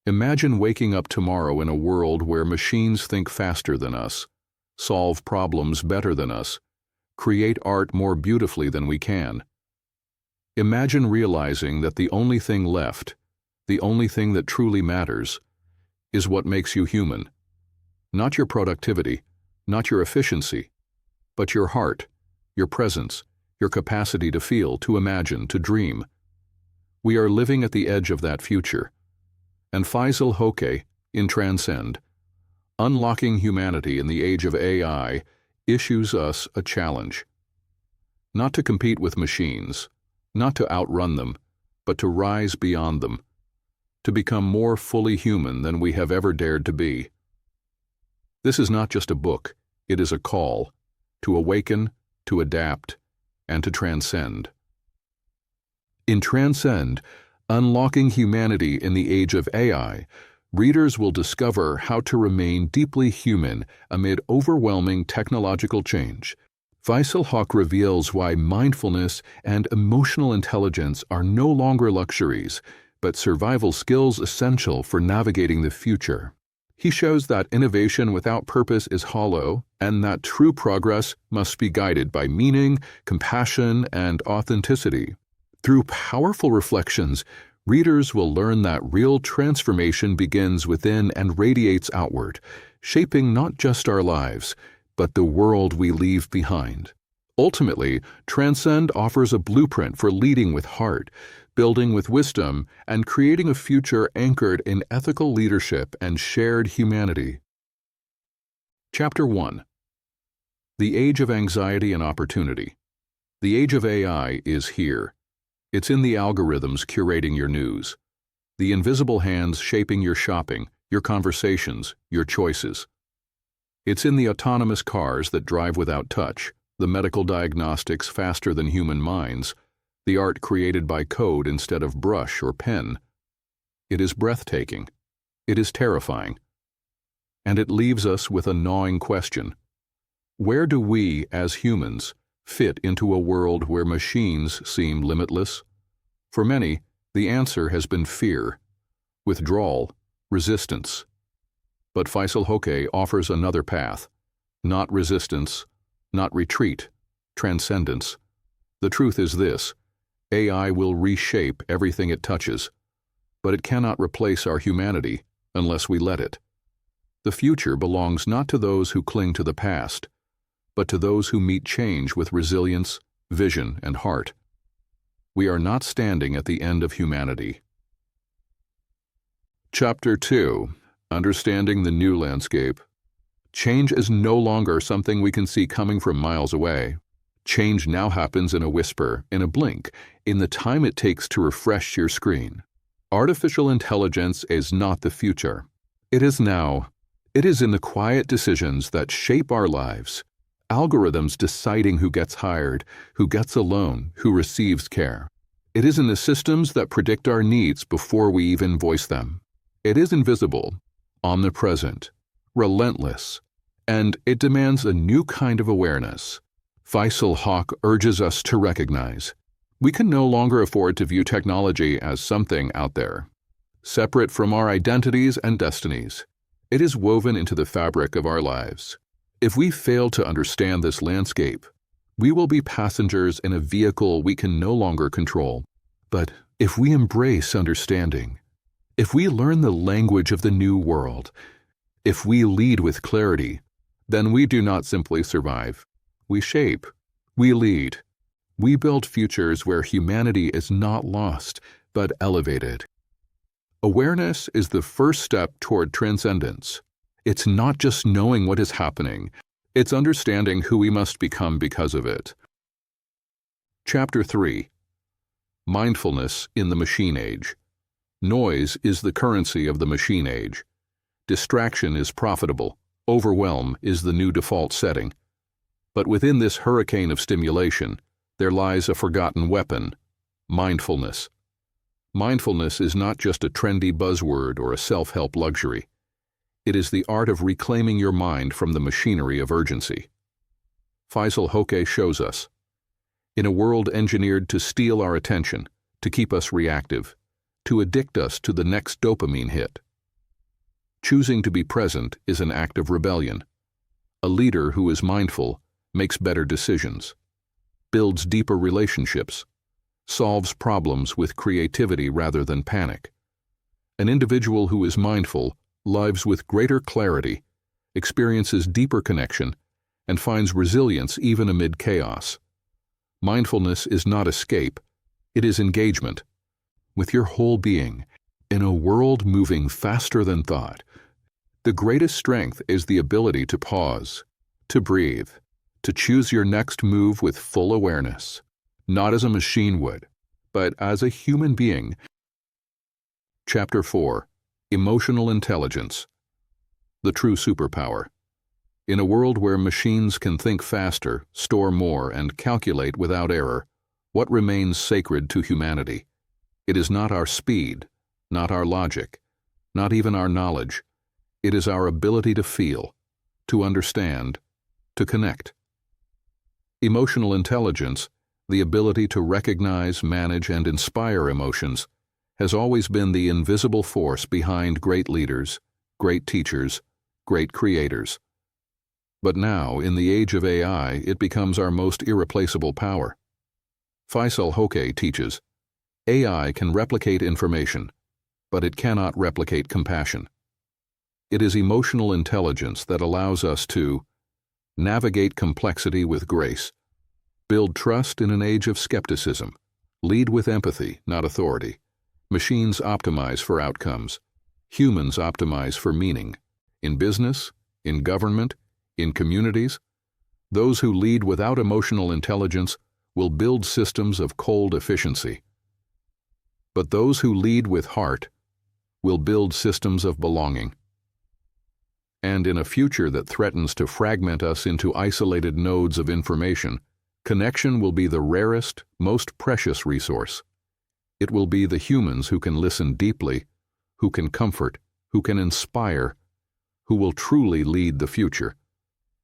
Imagine waking up tomorrow in a world where machines think faster than us, solve problems better than us, create art more beautifully than we can. Imagine realizing that the only thing left, the only thing that truly matters, is what makes you human. Not your productivity, not your efficiency, but your heart, your presence, your capacity to feel, to imagine, to dream. We are living at the edge of that future. And Faisal Hoque, in Transcend, Unlocking Humanity in the Age of AI, issues us a challenge. Not to compete with machines, not to outrun them, but to rise beyond them, to become more fully human than we have ever dared to be. This is not just a book, it is a call to awaken, to adapt, and to transcend. In Transcend, Unlocking Humanity in the Age of AI, readers will discover how to remain deeply human amid overwhelming technological change. Faisal Hoque reveals why mindfulness and emotional intelligence are no longer luxuries, but survival skills essential for navigating the future. He shows that innovation without purpose is hollow, and that true progress must be guided by meaning, compassion, and authenticity. Through powerful reflections, readers will learn that real transformation begins within and radiates outward, shaping not just our lives, but the world we leave behind. Ultimately, Transcend offers a blueprint for leading with heart, building with wisdom, and creating a future anchored in ethical leadership and shared humanity. Chapter 1. The Age of Anxiety and Opportunity. The age of AI is here. It's in the algorithms curating your news, the invisible hands shaping your shopping, your conversations, your choices. It's in the autonomous cars that drive without touch, the medical diagnostics faster than human minds, the art created by code instead of brush or pen. It is breathtaking. It is terrifying. And it leaves us with a gnawing question. Where do we, as humans, fit into a world where machines seem limitless? For many, the answer has been fear, withdrawal, resistance. But Faisal Hoque offers another path. Not resistance, not retreat, transcendence. The truth is this: AI will reshape everything it touches, but it cannot replace our humanity unless we let it. The future belongs not to those who cling to the past, but to those who meet change with resilience, vision, and heart. We are not standing at the end of humanity. Chapter 2. Understanding the New Landscape. Change is no longer something we can see coming from miles away. Change now happens in a whisper, in a blink, in the time it takes to refresh your screen. Artificial intelligence is not the future. It is now. It is in the quiet decisions that shape our lives. Algorithms deciding who gets hired, who gets a loan, who receives care. It is in the systems that predict our needs before we even voice them. It is invisible, omnipresent, relentless, and it demands a new kind of awareness. Faisal Hoque urges us to recognize we can no longer afford to view technology as something out there, separate from our identities and destinies. It is woven into the fabric of our lives. If we fail to understand this landscape, we will be passengers in a vehicle we can no longer control. But if we embrace understanding, if we learn the language of the new world, if we lead with clarity, then we do not simply survive. We shape, we lead, we build futures where humanity is not lost, but elevated. Awareness is the first step toward transcendence. It's not just knowing what is happening, it's understanding who we must become because of it. Chapter 3. Mindfulness in the Machine Age. Noise is the currency of the machine age. Distraction is profitable. Overwhelm is the new default setting. But within this hurricane of stimulation, there lies a forgotten weapon: mindfulness. Mindfulness is not just a trendy buzzword or a self-help luxury. It is the art of reclaiming your mind from the machinery of urgency. Faisal Hoque shows us. In a world engineered to steal our attention, to keep us reactive, to addict us to the next dopamine hit, Choosing to be present is an act of rebellion. A leader who is mindful makes better decisions, builds deeper relationships, solves problems with creativity rather than panic. An individual who is mindful lives with greater clarity, experiences deeper connection, and finds resilience even amid chaos. Mindfulness is not escape, it is engagement with your whole being in a world moving faster than thought. The greatest strength is the ability to pause, to breathe, to choose your next move with full awareness, not as a machine would, but as a human being. Chapter 4: Emotional Intelligence. The true superpower. In a world where machines can think faster, store more, and calculate without error, what remains sacred to humanity? It is not our speed, not our logic, not even our knowledge. It is our ability to feel, to understand, to connect. Emotional intelligence, the ability to recognize, manage, and inspire emotions, has always been the invisible force behind great leaders, great teachers, great creators. But now, in the age of AI, it becomes our most irreplaceable power. Faisal Hoque teaches, AI can replicate information, but it cannot replicate compassion. It is emotional intelligence that allows us to navigate complexity with grace, build trust in an age of skepticism, lead with empathy, not authority. Machines optimize for outcomes. Humans optimize for meaning. In business, in government, in communities, those who lead without emotional intelligence will build systems of cold efficiency. But those who lead with heart will build systems of belonging. And in a future that threatens to fragment us into isolated nodes of information, connection will be the rarest, most precious resource. It will be the humans who can listen deeply, who can comfort, who can inspire, who will truly lead the future.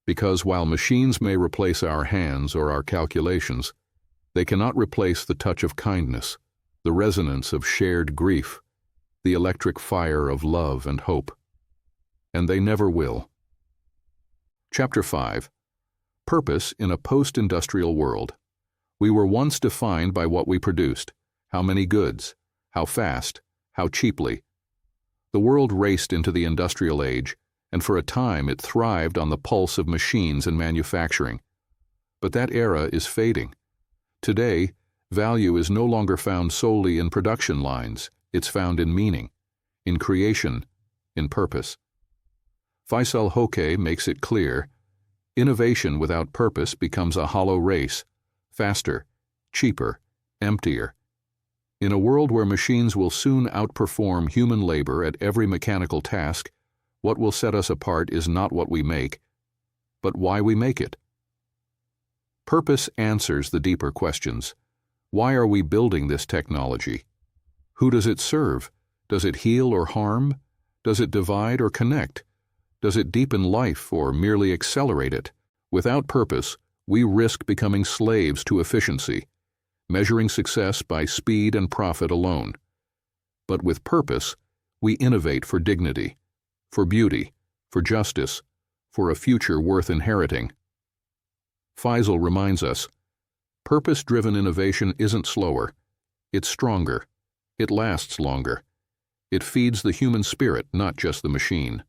Because while machines may replace our hands or our calculations, they cannot replace the touch of kindness, the resonance of shared grief, the electric fire of love and hope. And they never will. Chapter 5: Purpose in a post-industrial world. We were once defined by what we produced, how many goods, how fast, how cheaply. The world raced into the industrial age, and for a time it thrived on the pulse of machines and manufacturing. But that era is fading. Today, value is no longer found solely in production lines. It's found in meaning, in creation, in purpose. Faisal Hoque makes it clear, innovation without purpose becomes a hollow race, faster, cheaper, emptier. In a world where machines will soon outperform human labor at every mechanical task, what will set us apart is not what we make, but why we make it. Purpose answers the deeper questions. Why are we building this technology? Who does it serve? Does it heal or harm? Does it divide or connect? Does it deepen life or merely accelerate it? Without purpose, we risk becoming slaves to efficiency, measuring success by speed and profit alone. But with purpose, we innovate for dignity, for beauty, for justice, for a future worth inheriting. Faisal reminds us, purpose-driven innovation isn't slower, it's stronger, it lasts longer. It feeds the human spirit, not just the machine.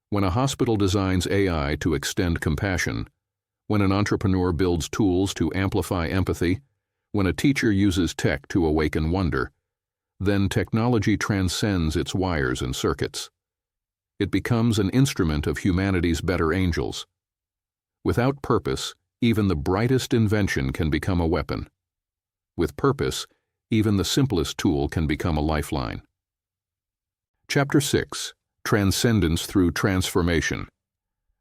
When a hospital designs AI to extend compassion, when an entrepreneur builds tools to amplify empathy, when a teacher uses tech to awaken wonder, then technology transcends its wires and circuits. It becomes an instrument of humanity's better angels. Without purpose, even the brightest invention can become a weapon. With purpose, even the simplest tool can become a lifeline. Chapter 6: Transcendence through Transformation.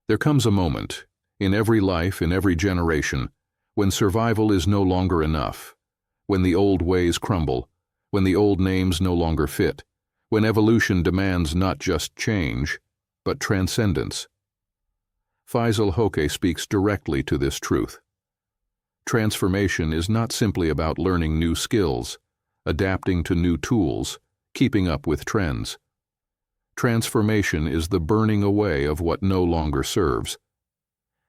There comes a moment, in every life, in every generation, when survival is no longer enough, when the old ways crumble, when the old names no longer fit, when evolution demands not just change, but transcendence. Faisal Hoque speaks directly to this truth. Transformation is not simply about learning new skills, adapting to new tools, keeping up with trends. Transformation is the burning away of what no longer serves,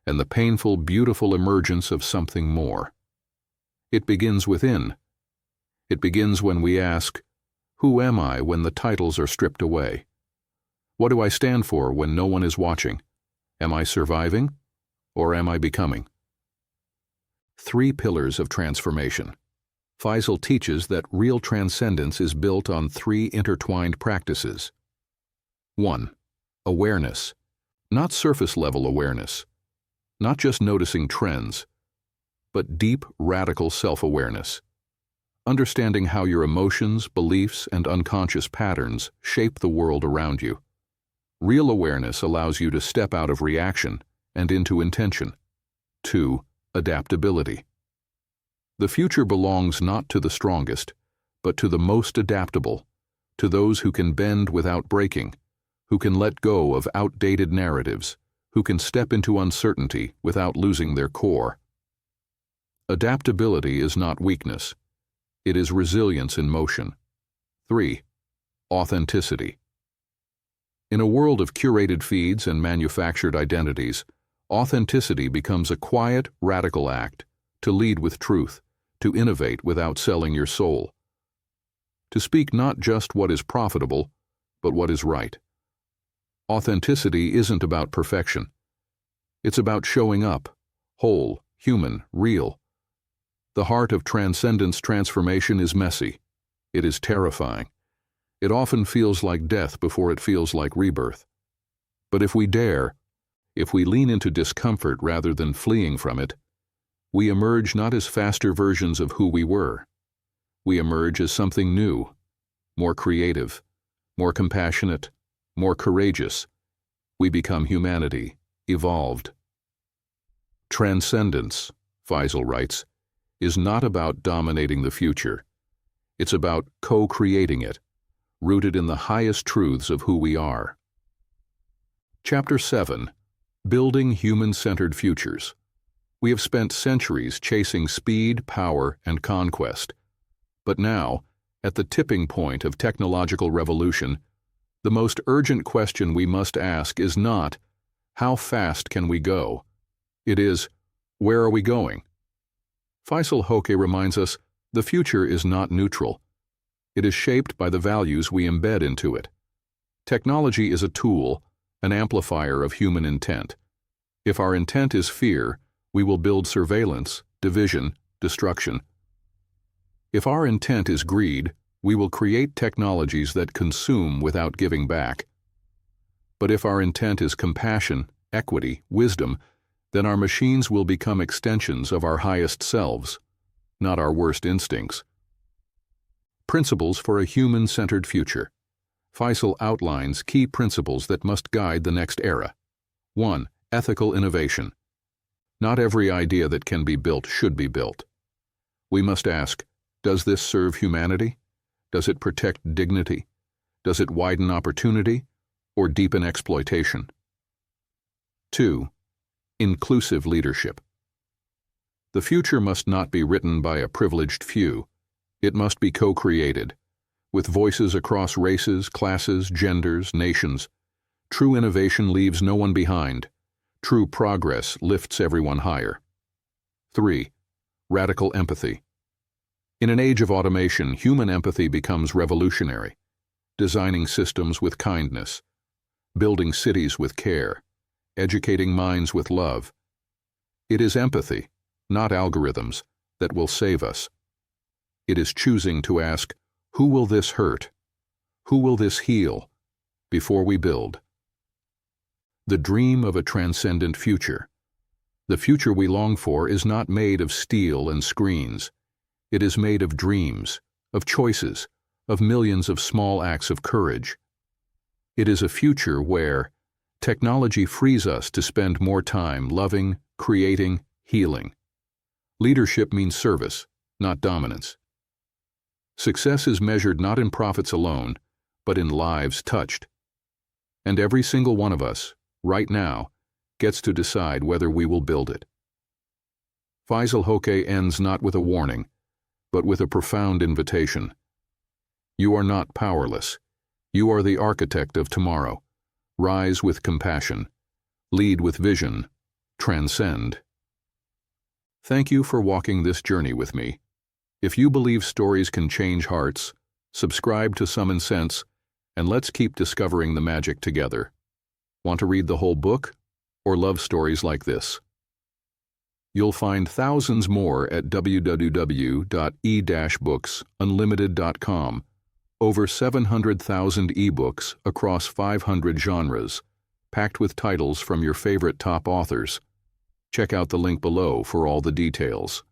and the painful, beautiful emergence of something more. It begins within. It begins when we ask, who am I when the titles are stripped away? What do I stand for when no one is watching? Am I surviving, or am I becoming? 3 pillars of transformation. Faisal teaches that real transcendence is built on 3 intertwined practices. 1. Awareness. Not surface-level awareness. Not just noticing trends, but deep, radical self-awareness. Understanding how your emotions, beliefs, and unconscious patterns shape the world around you. Real awareness allows you to step out of reaction and into intention. 2. Adaptability. The future belongs not to the strongest, but to the most adaptable, to those who can bend without breaking, who can let go of outdated narratives, who can step into uncertainty without losing their core. Adaptability is not weakness. It is resilience in motion. 3. Authenticity. In a world of curated feeds and manufactured identities, authenticity becomes a quiet, radical act, to lead with truth, to innovate without selling your soul. To speak not just what is profitable, but what is right. Authenticity isn't about perfection. It's about showing up, whole, human, real. The heart of transcendence transformation is messy. It is terrifying. It often feels like death before it feels like rebirth. But if we dare, if we lean into discomfort rather than fleeing from it, we emerge not as faster versions of who we were. We emerge as something new, more creative, more compassionate, more courageous. We become humanity, evolved. Transcendence, Faisal writes, is not about dominating the future. It's about co-creating it, rooted in the highest truths of who we are. Chapter 7. Building Human-Centered Futures. We have spent centuries chasing speed, power, and conquest. But now, at the tipping point of technological revolution, the most urgent question we must ask is not, how fast can we go? It is, where are we going? Faisal Hoque reminds us, the future is not neutral. It is shaped by the values we embed into it. Technology is a tool, an amplifier of human intent. If our intent is fear, we will build surveillance, division, destruction. If our intent is greed, we will create technologies that consume without giving back. But if our intent is compassion, equity, wisdom, then our machines will become extensions of our highest selves, not our worst instincts. Principles for a human-centered future. Faisal outlines key principles that must guide the next era. 1. Ethical innovation. Not every idea that can be built should be built. We must ask, does this serve humanity? Does it protect dignity? Does it widen opportunity or deepen exploitation? 2. Inclusive leadership. The future must not be written by a privileged few. It must be co-created, with voices across races, classes, genders, nations. True innovation leaves no one behind. True progress lifts everyone higher. 3. Radical empathy. In an age of automation, human empathy becomes revolutionary, designing systems with kindness, building cities with care, educating minds with love. It is empathy, not algorithms, that will save us. It is choosing to ask, who will this hurt? Who will this heal? Before we build. The dream of a transcendent future. The future we long for is not made of steel and screens. It is made of dreams, of choices, of millions of small acts of courage. It is a future where technology frees us to spend more time loving, creating, healing. Leadership means service, not dominance. Success is measured not in profits alone, but in lives touched. And every single one of us, right now, gets to decide whether we will build it. Faisal Hoque ends not with a warning, but with a profound invitation. You are not powerless. You are the architect of tomorrow. Rise with compassion. Lead with vision. Transcend. Thank you for walking this journey with me. If you believe stories can change hearts, subscribe to Summon Sense, and let's keep discovering the magic together. Want to read the whole book? Or love stories like this? You'll find thousands more at www.e-booksunlimited.com. Over 700,000 ebooks across 500 genres, packed with titles from your favorite top authors. Check out the link below for all the details.